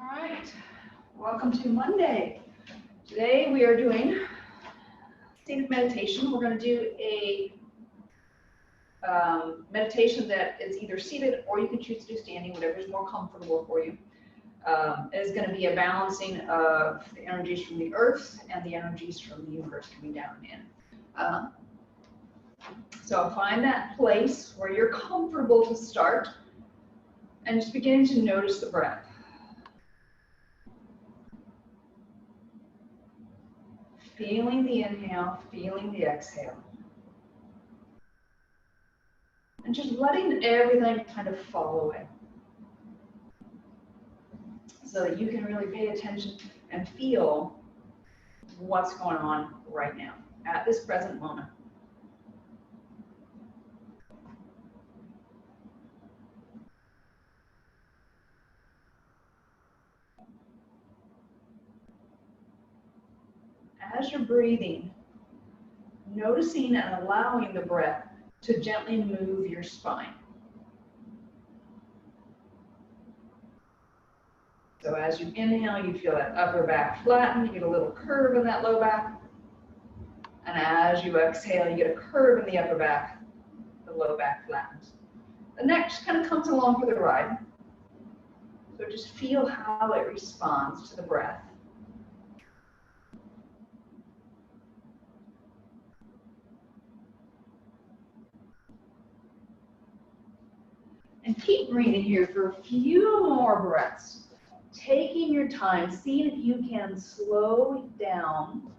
All right, welcome to Monday. Today we are doing seated meditation. We're going to do a meditation that is either seated or you can choose to do standing, whatever is more comfortable for you. It is going to be a balancing of the energies from the earth and the energies from the universe coming down and in. So find that place where you're comfortable to start and just beginning to notice the breath. Feeling the inhale, feeling the exhale. And just letting everything kind of fall away. So that you can really pay attention and feel what's going on right now, at this present moment. As you're breathing, noticing and allowing the breath to gently move your spine. So as you inhale, you feel that upper back flatten, you get a little curve in that low back. And as you exhale, you get a curve in the upper back, the low back flattens. The neck just kind of comes along for the ride. So just feel how it responds to the breath. And keep breathing here for a few more breaths. Taking your time, seeing if you can slow down.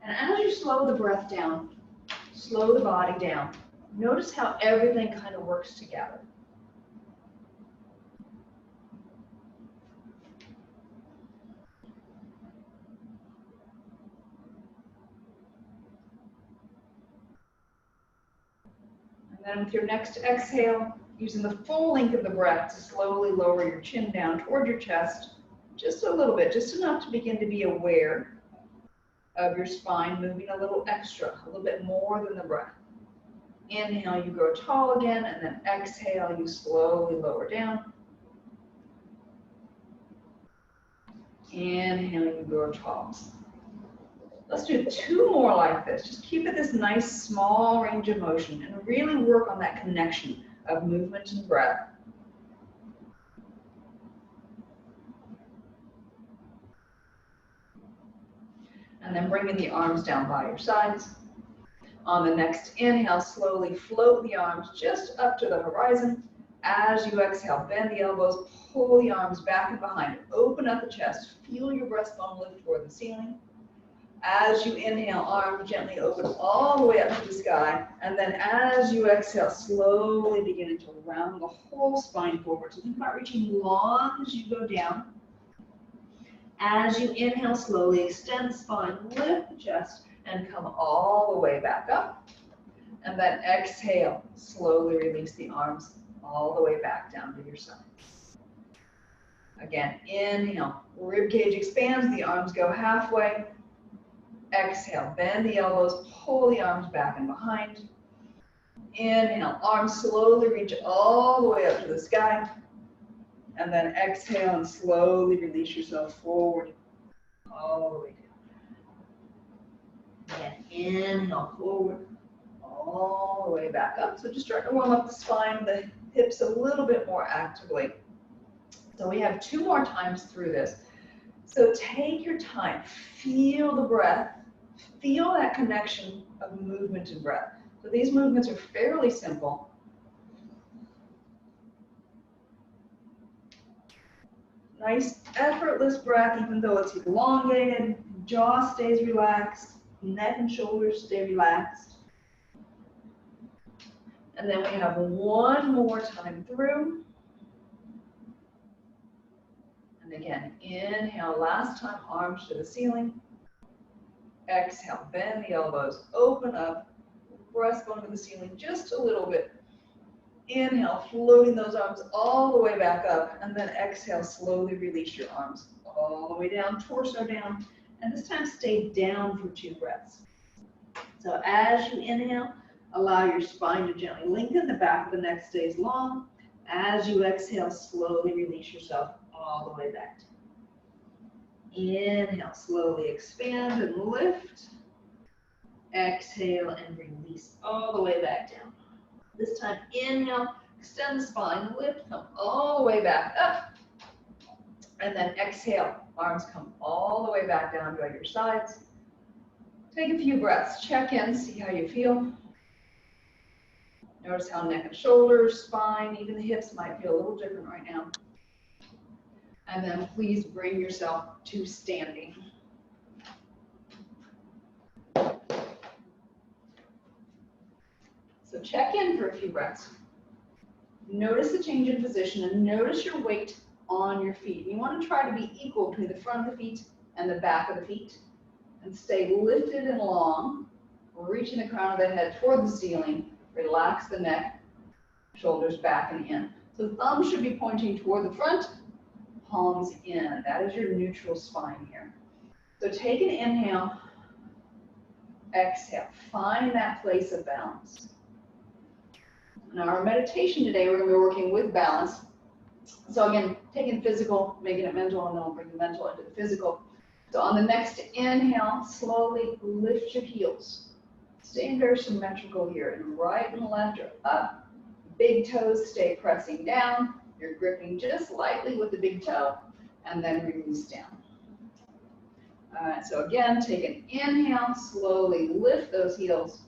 And as you slow the breath down, slow the body down, notice how everything kind of works together. And then with your next exhale, using the full length of the breath to slowly lower your chin down toward your chest, just a little bit, just enough to begin to be aware of your spine moving a little extra, a little bit more than the breath. Inhale, you grow tall again, and then exhale, you slowly lower down. Inhale, you grow tall. Let's do 2 more like this. Just keep it this nice small range of motion and really work on that connection of movement and breath. And then bringing the arms down by your sides. On the next inhale, slowly float the arms just up to the horizon. As you exhale, bend the elbows, pull the arms back and behind. Open up the chest. Feel your breastbone lift toward the ceiling. As you inhale, arms gently open all the way up to the sky. And then as you exhale, slowly beginning to round the whole spine forward. So think about reaching long as you go down. As you inhale, slowly extend the spine, lift the chest, and come all the way back up. And then exhale, slowly release the arms all the way back down to your side. Again, inhale, rib cage expands, the arms go halfway. Exhale, bend the elbows, pull the arms back and behind. Inhale, arms slowly reach all the way up to the sky. And then exhale and slowly release yourself forward, all the way down. And inhale, forward, all the way back up. So just start to warm up the spine, the hips a little bit more actively. So we have 2 more times through this. So take your time, feel the breath, feel that connection of movement and breath. So these movements are fairly simple. Nice effortless breath, even though it's elongated, jaw stays relaxed, neck and shoulders stay relaxed. And then we have 1 more time through. And again, inhale, last time, arms to the ceiling. Exhale, bend the elbows, open up, breastbone to the ceiling just a little bit. Inhale, floating those arms all the way back up, and then exhale, slowly release your arms all the way down, torso down, And this time stay down for 2 breaths. So as you inhale, allow your spine to gently lengthen, the back of the neck stays long. As you exhale, slowly release yourself all the way back. Inhale, slowly expand and lift. Exhale and release all the way back down. This time, inhale, extend the spine, lift, come all the way back up. And then exhale, arms come all the way back down to your sides. Take a few breaths, check in, see how you feel. Notice how neck and shoulders, spine, even the hips might feel a little different right now. And then please bring yourself to standing. So check in for a few breaths. Notice the change in position and notice your weight on your feet. You want to try to be equal between the front of the feet and the back of the feet. And stay lifted and long, reaching the crown of the head toward the ceiling. Relax the neck, shoulders back and in. So thumbs should be pointing toward the front, palms in. That is your neutral spine here. So take an inhale, exhale. Find that place of balance. Now our meditation today, we're going to be working with balance. So again, taking physical, making it mental, and then we'll bring the mental into the physical. So on the next inhale, slowly lift your heels. Staying very symmetrical here, and right and left are up. Big toes stay pressing down. You're gripping just lightly with the big toe, and then release down. All right, so again, take an inhale, slowly lift those heels.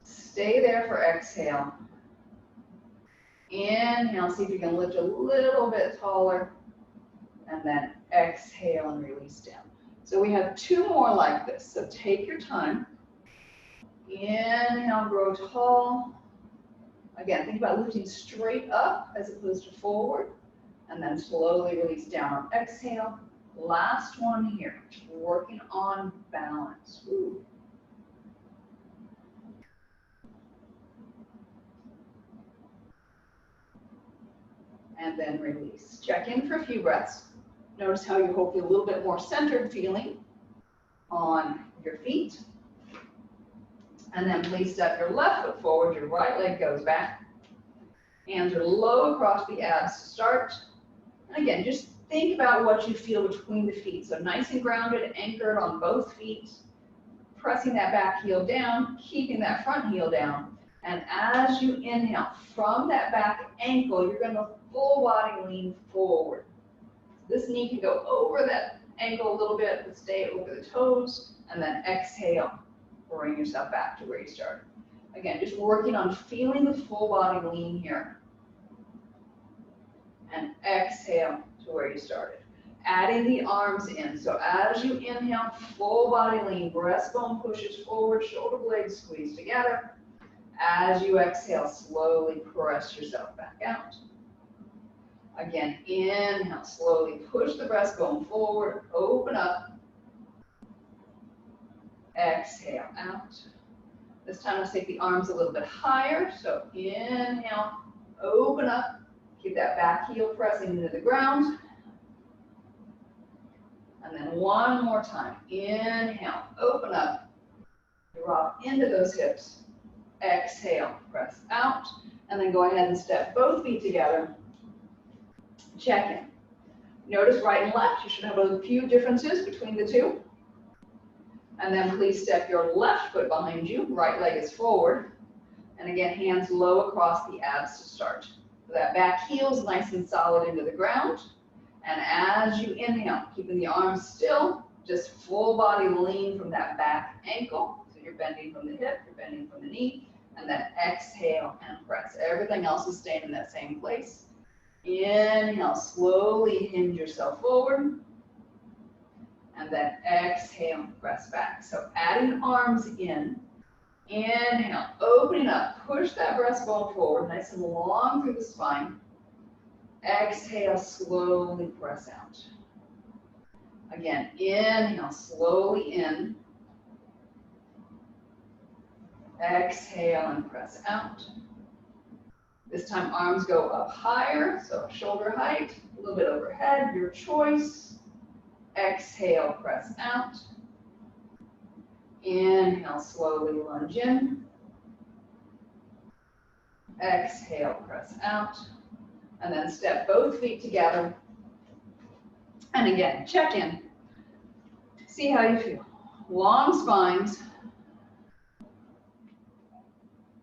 Stay there for exhale. Inhale, see if you can lift a little bit taller, and then exhale and release down. So we have 2 more like this, so take your time. Inhale, grow tall. Again, think about lifting straight up as opposed to forward, and then slowly release down on exhale. Last one here, working on balance. Ooh. And then release. Check in for a few breaths. Notice how you're hopefully a little bit more centered feeling on your feet. And then please step your left foot forward, your right leg goes back. Hands are low across the abs to start. And again, just think about what you feel between the feet. So nice and grounded, anchored on both feet. Pressing that back heel down, keeping that front heel down. And as you inhale, from that back ankle, you're going to full body lean forward. This knee can go over that ankle a little bit, but stay over the toes. And then exhale. Bring yourself back to where you started. Again, just working on feeling the full body lean here. And exhale to where you started. Adding the arms in. So as you inhale, full body lean, breastbone pushes forward, shoulder blades squeeze together. As you exhale, slowly press yourself back out. Again, inhale, slowly push the breastbone forward, open up. Exhale out. This time let's take the arms a little bit higher. So inhale, open up. Keep that back heel pressing into the ground. And then one more time. Inhale, open up. Drop into those hips. Exhale, press out. And then go ahead and step both feet together. Check in. Notice right and left. You should have a few differences between the two. And then please step your left foot behind you. Right leg is forward. And again, hands low across the abs to start. So that back heel is nice and solid into the ground. And as you inhale, keeping the arms still, just full body lean from that back ankle. So you're bending from the hip, you're bending from the knee. And then exhale and press. Everything else is staying in that same place. Inhale, slowly hinge yourself forward. And then exhale, press back. So adding arms in. Inhale, opening up, push that breastbone forward, nice and long through the spine. Exhale, slowly press out. Again, inhale, slowly in. Exhale and press out. This time arms go up higher, so shoulder height, a little bit overhead, your choice. Exhale, press out. Inhale, slowly lunge in. Exhale, press out. And then step both feet together. And again, check in. See how you feel. Long spines.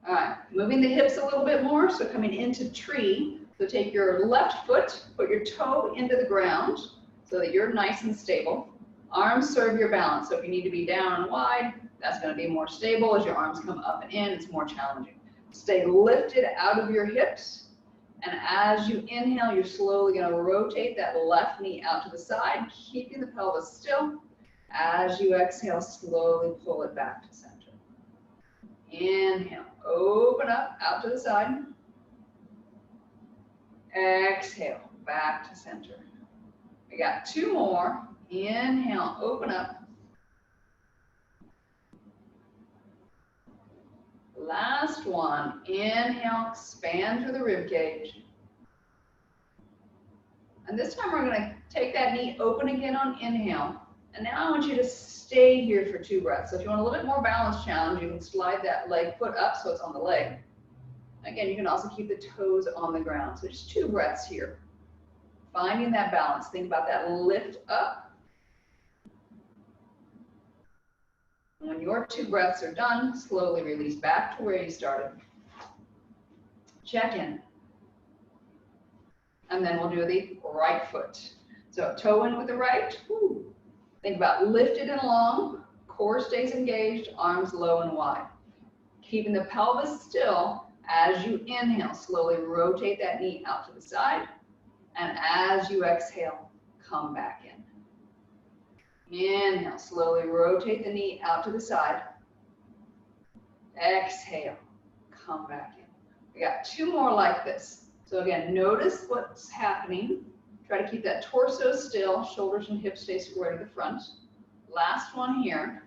All right, moving the hips a little bit more. So coming into tree. So take your left foot, put your toe into the ground so that you're nice and stable. Arms serve your balance. So if you need to be down and wide, that's going to be more stable. As your arms come up and in, it's more challenging. Stay lifted out of your hips. And as you inhale, you're slowly going to rotate that left knee out to the side, keeping the pelvis still. As you exhale, slowly pull it back to center. Inhale, open up, out to the side. Exhale, back to center. We got two more. Inhale, open up. Last one. Inhale, expand through the rib cage. And this time we're going to take that knee open again on inhale. And now I want you to stay here for 2 breaths. So if you want a little bit more balance challenge, you can slide that leg foot up so it's on the leg. Again, you can also keep the toes on the ground. So just 2 breaths here. Finding that balance. Think about that lift up. When your 2 breaths are done, slowly release back to where you started. Check in. And then we'll do the right foot. So toe in with the right. Woo. Think about lifted and long, core stays engaged, arms low and wide. Keeping the pelvis still as you inhale, slowly rotate that knee out to the side. And as you exhale, come back in. Inhale, slowly rotate the knee out to the side. Exhale, come back in. We got 2 more like this. So again, notice what's happening. Try to keep that torso still, shoulders and hips stay square to the front. Last one here.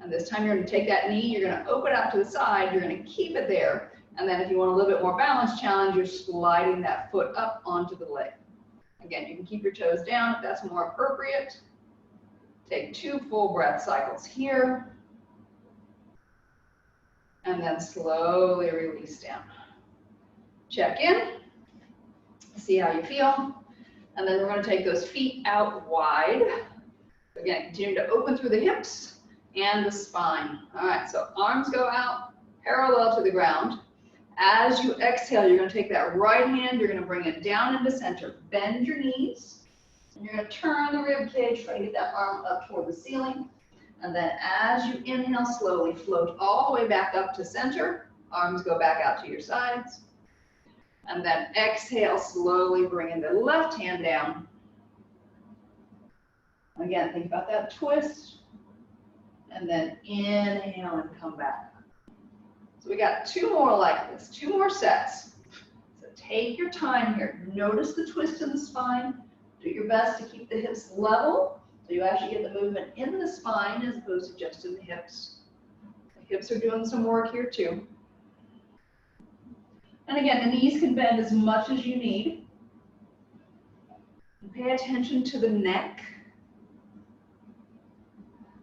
And this time you're going to take that knee, you're going to open out to the side, you're going to keep it there. And then if you want a little bit more balance challenge, you're sliding that foot up onto the leg. Again, you can keep your toes down if that's more appropriate. Take 2 full breath cycles here. And then slowly release down. Check in, see how you feel. And then we're going to take those feet out wide. Again, continue to open through the hips and the spine. All right, so arms go out parallel to the ground. As you exhale, you're going to take that right hand, you're going to bring it down into center. Bend your knees, and you're going to turn the rib cage, try to get that arm up toward the ceiling. And then as you inhale, slowly float all the way back up to center. Arms go back out to your sides. And then exhale, slowly bringing the left hand down. Again, think about that twist. And then inhale and come back. So we got 2 more like this, 2 more sets. So take your time here. Notice the twist in the spine. Do your best to keep the hips level so you actually get the movement in the spine as opposed to just in the hips. The hips are doing some work here too. And again, the knees can bend as much as you need. And pay attention to the neck.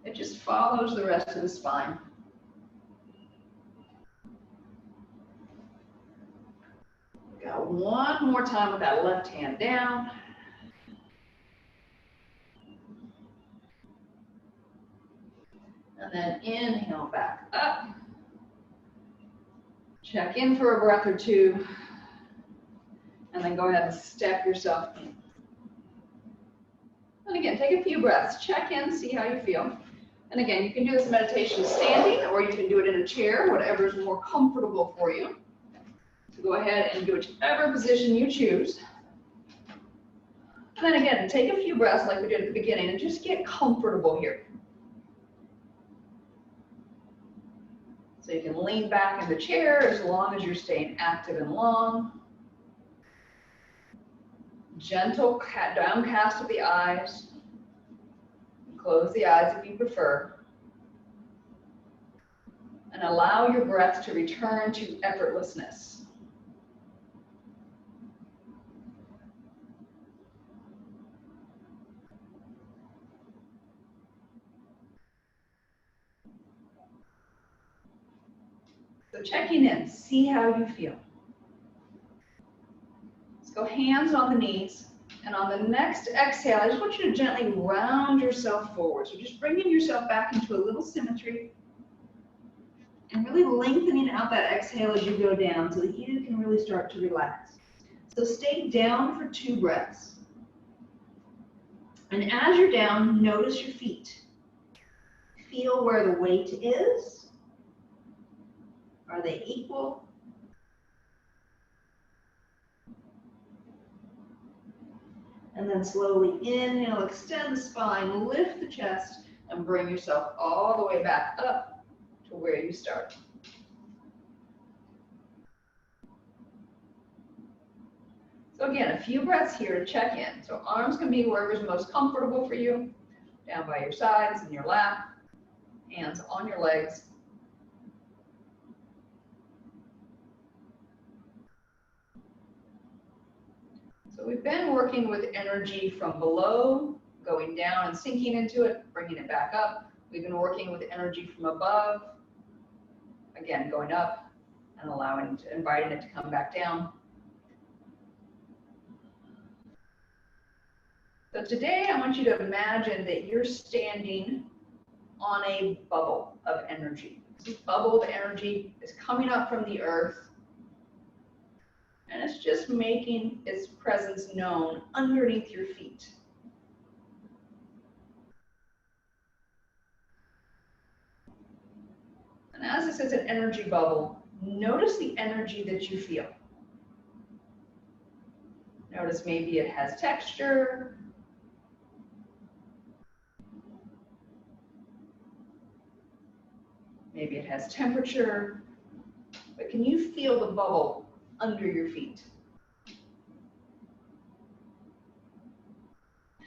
It just follows the rest of the spine. Got 1 more time with that left hand down. And then inhale back up. Check in for a breath or 2. And then go ahead and step yourself in. And again, take a few breaths. Check in, see how you feel. And again, you can do this meditation standing, or you can do it in a chair, whatever is more comfortable for you. So go ahead and do whichever position you choose. And then again, take a few breaths like we did at the beginning and just get comfortable here. So you can lean back in the chair as long as you're staying active and long. Gentle downcast of the eyes. Close the eyes if you prefer. And allow your breath to return to effortlessness. So checking in, see how you feel. Let's go hands on the knees. And on the next exhale, I just want you to gently round yourself forward. So just bringing yourself back into a little symmetry and really lengthening out that exhale as you go down so that you can really start to relax. So stay down for 2 breaths. And as you're down, notice your feet. Feel where the weight is. Are they equal? And then slowly inhale, extend the spine, lift the chest, and bring yourself all the way back up to where you started. So again, a few breaths here to check in. So arms can be wherever's most comfortable for you, down by your sides, in your lap, hands on your legs. So we've been working with energy from below, going down and sinking into it, bringing it back up. We've been working with energy from above, again, going up and inviting it to come back down. So today I want you to imagine that you're standing on a bubble of energy. This bubble of energy is coming up from the earth, and it's just making its presence known underneath your feet. And as this is an energy bubble, notice the energy that you feel. Notice maybe it has texture. Maybe it has temperature. But can you feel the bubble under your feet?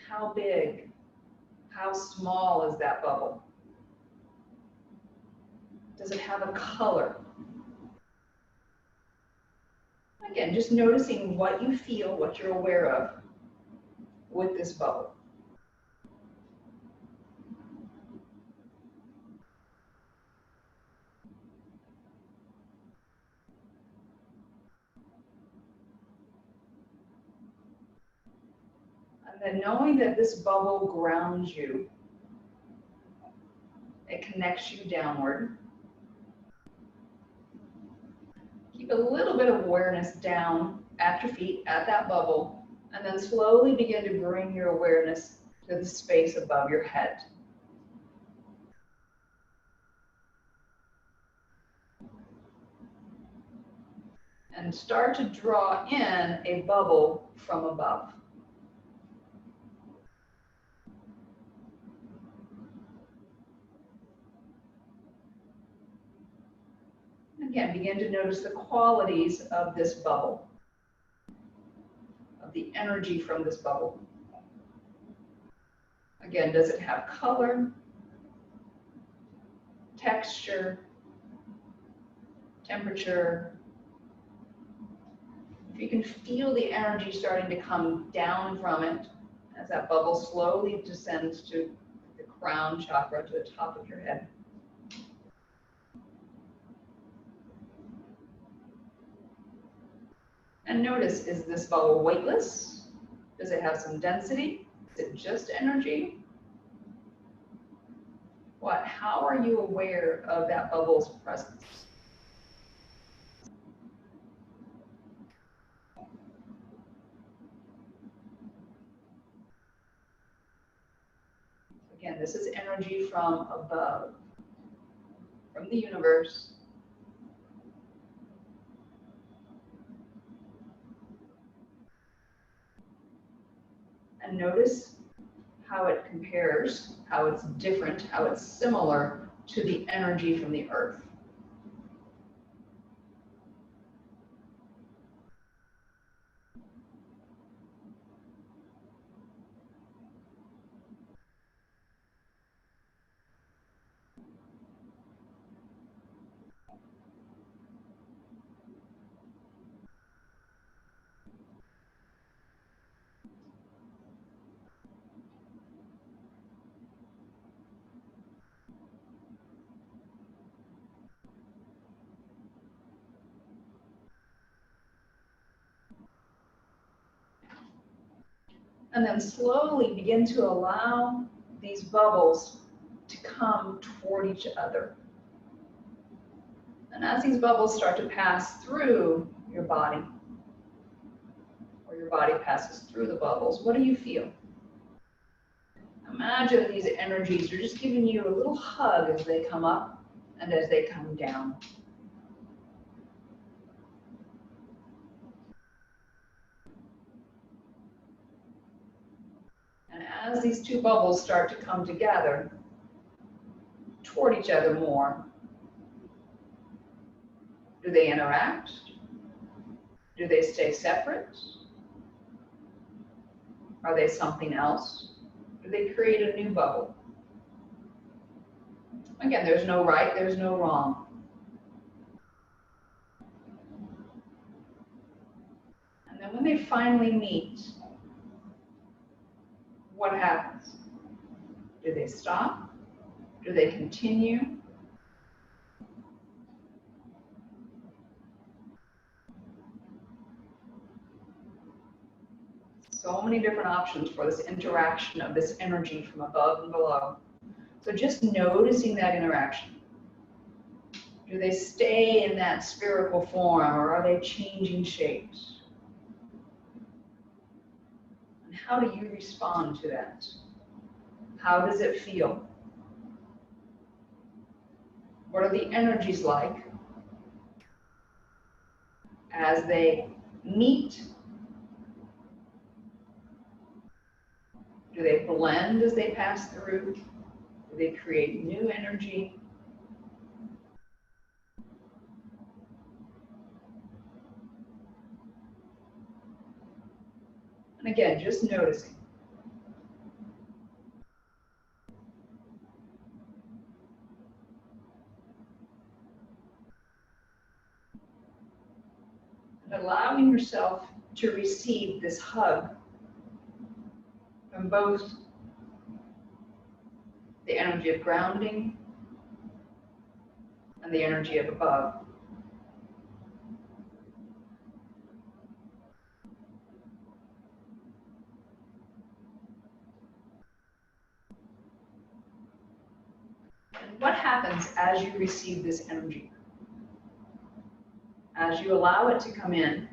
How big, how small is that bubble? Does it have a color? Again, just noticing what you feel, what you're aware of with this bubble. And then knowing that this bubble grounds you, it connects you downward. Keep a little bit of awareness down at your feet, at that bubble, and then slowly begin to bring your awareness to the space above your head. And start to draw in a bubble from above. Again, begin to notice the qualities of this bubble, of the energy from this bubble. Again, does it have color, texture, temperature? If you can feel the energy starting to come down from it as that bubble slowly descends to the crown chakra, to the top of your head. And notice, is this bubble weightless? Does it have some density? Is it just energy? How are you aware of that bubble's presence? Again, this is energy from above, from the universe. And notice how it compares, how it's different, how it's similar to the energy from the earth. And then slowly begin to allow these bubbles to come toward each other. And as these bubbles start to pass through your body, or your body passes through the bubbles, what do you feel? Imagine these energies are just giving you a little hug as they come up and as they come down. And as these two bubbles start to come together toward each other more, do they interact? Do they stay separate? Are they something else? Do they create a new bubble? Again, there's no right, there's no wrong. And then when they finally meet, what happens? Do they stop? Do they continue? So many different options for this interaction of this energy from above and below. So just noticing that interaction. Do they stay in that spherical form, or are they changing shapes? And how do you respond to that? How does it feel? What are the energies like as they meet? Do they blend as they pass through? Do they create new energy? And again, just noticing. And allowing yourself to receive this hug from both the energy of grounding and the energy of above. And what happens as you receive this energy? As you allow it to come in,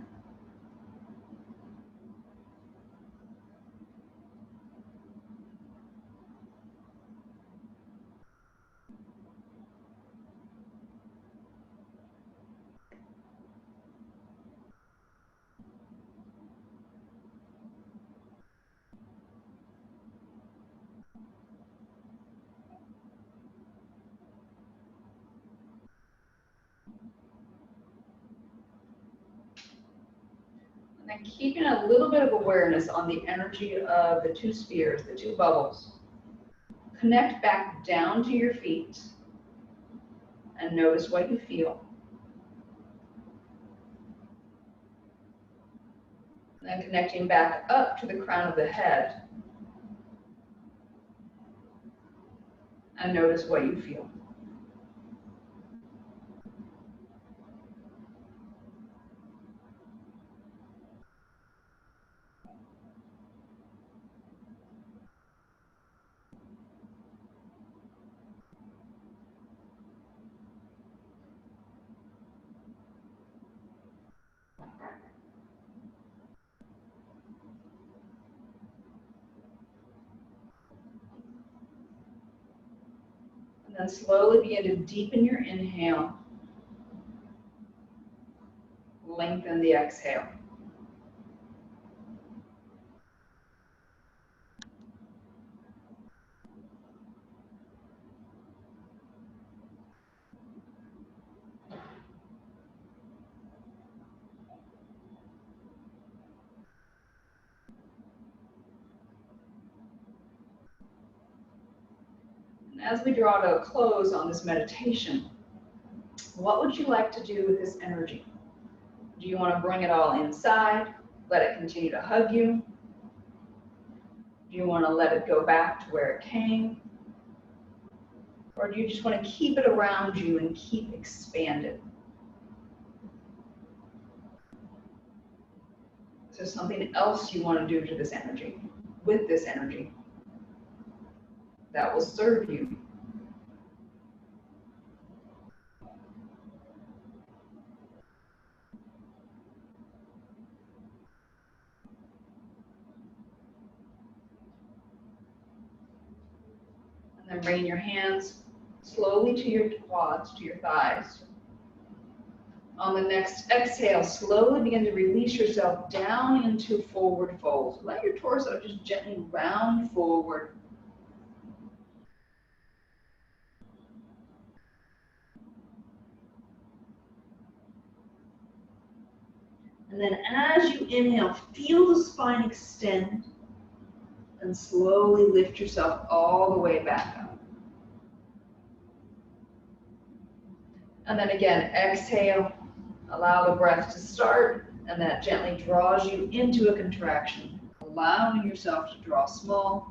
and keeping a little bit of awareness on the energy of the two spheres, the two bubbles. Connect back down to your feet and notice what you feel. And then connecting back up to the crown of the head and notice what you feel. And then slowly begin to deepen your inhale. Lengthen the exhale. And as we draw to a close on this meditation, what would you like to do with this energy? Do you want to bring it all inside? Let it continue to hug you? Do you want to let it go back to where it came? Or do you just want to keep it around you and keep expanded? Is there something else you want to do to this energy? with this energy that will serve you. And then bring your hands slowly to your quads, to your thighs. On the next exhale, slowly begin to release yourself down into forward fold. Let your torso just gently round forward. And then as you inhale, feel the spine extend and slowly lift yourself all the way back up. And then again, exhale, allow the breath to start, and that gently draws you into a contraction, allowing yourself to draw small.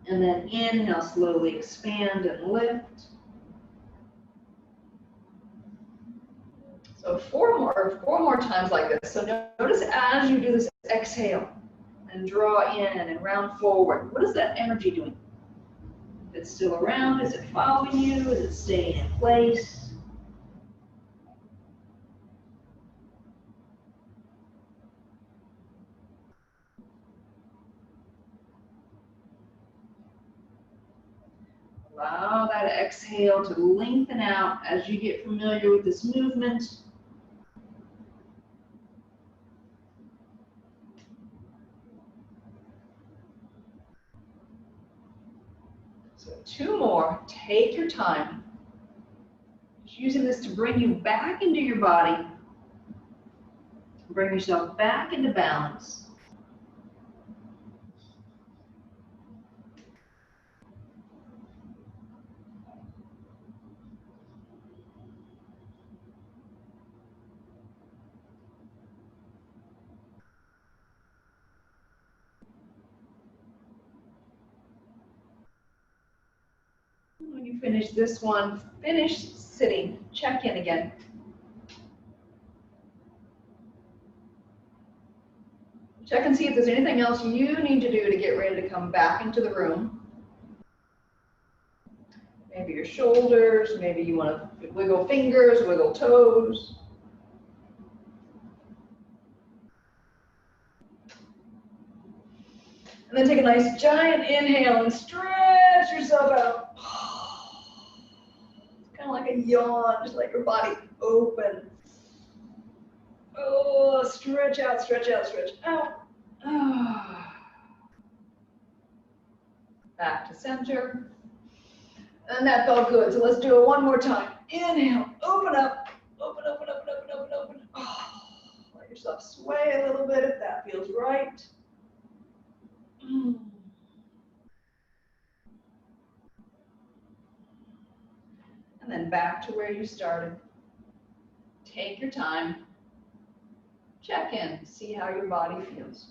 And then inhale, slowly expand and lift. So four more times like this. So notice as you do this exhale and draw in and round forward, what is that energy doing? If it's still around, is it following you? Is it staying in place? Allow that exhale to lengthen out as you get familiar with this movement. So two more. Take your time. Just using this to bring you back into your body. Bring yourself back into balance. When you finish this one, finish sitting. Check in again. Check and see if there's anything else you need to do to get ready to come back into the room. Maybe your shoulders, maybe you want to wiggle fingers, wiggle toes. And then take a nice giant inhale and stretch yourself out. It's kind of like a yawn, just let your body open. Oh, stretch out, stretch out, stretch out. Back to center. And that felt good, so let's do it one more time. Inhale, open up, open, open, open, open, open, open. Oh, let yourself sway a little bit if that feels right. And then back to where you started. Take your time. Check in, see how your body feels.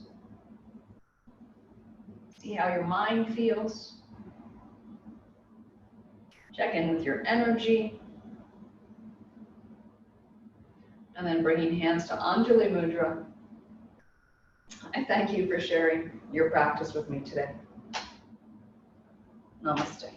See how your mind feels. Check in with your energy. And then bringing hands to Anjali Mudra. I thank you for sharing your practice with me today. Namaste.